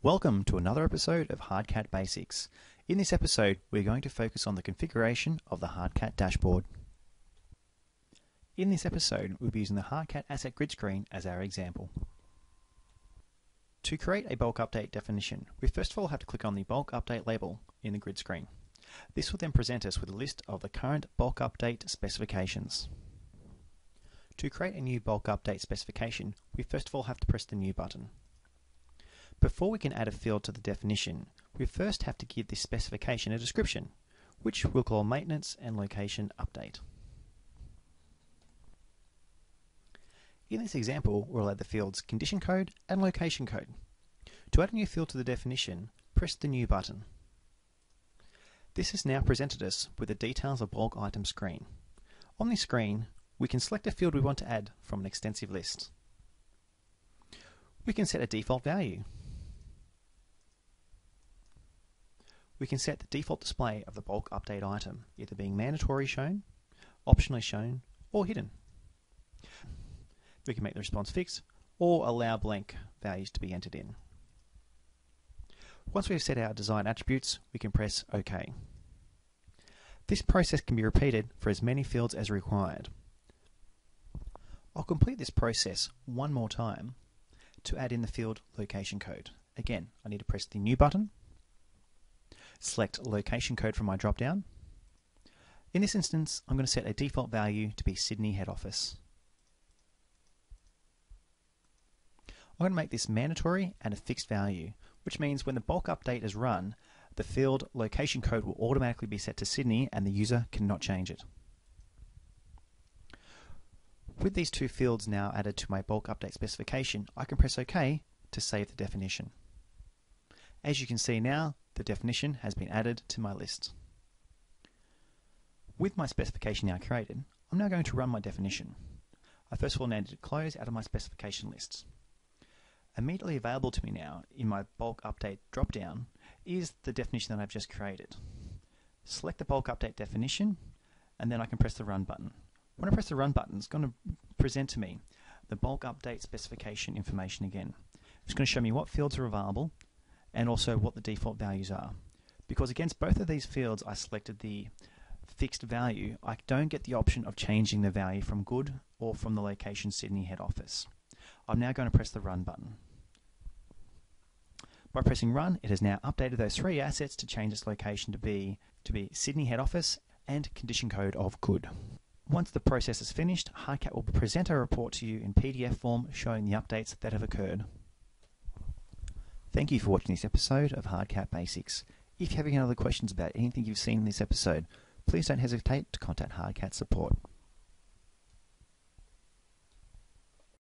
Welcome to another episode of Hardcat Basics. In this episode, we're going to focus on the configuration of the Hardcat dashboard. In this episode, we'll be using the Hardcat Asset Grid Screen as our example. To create a bulk update definition, we first of all have to click on the bulk update label in the grid screen. This will then present us with a list of the current bulk update specifications. To create a new bulk update specification, we first of all have to press the New button. Before we can add a field to the definition, we first have to give this specification a description, which we'll call Maintenance and Location Update. In this example, we'll add the fields Condition Code and Location Code. To add a new field to the definition, press the New button. This has now presented us with the Details of Bulk Item screen. On this screen, we can select a field we want to add from an extensive list. We can set a default value. We can set the default display of the bulk update item, either being mandatory shown, optionally shown, or hidden. We can make the response fixed, or allow blank values to be entered in. Once we've set our desired attributes, we can press OK. This process can be repeated for as many fields as required. I'll complete this process one more time to add in the field Location Code. Again, I need to press the New button, select Location Code from my drop-down. In this instance, I'm going to set a default value to be Sydney Head Office. I'm going to make this mandatory and a fixed value, which means when the bulk update is run, the field Location Code will automatically be set to Sydney and the user cannot change it. With these two fields now added to my bulk update specification, I can press OK to save the definition. As you can see now, the definition has been added to my list. With my specification now created, I'm now going to run my definition. I first of all need to close out of my specification lists. Immediately available to me now in my bulk update drop-down is the definition that I've just created. Select the bulk update definition, and then I can press the Run button. When I press the Run button, it's going to present to me the bulk update specification information again. It's going to show me what fields are available and also what the default values are. Because against both of these fields I selected the fixed value, I don't get the option of changing the value from good or from the location Sydney Head Office. I'm now going to press the Run button. By pressing Run, it has now updated those three assets to change its location to be Sydney Head Office and Condition Code of Good. Once the process is finished, Hardcat will present a report to you in PDF form showing the updates that have occurred. Thank you for watching this episode of Hardcat Basics. If you have any other questions about anything you've seen in this episode, please don't hesitate to contact Hardcat support.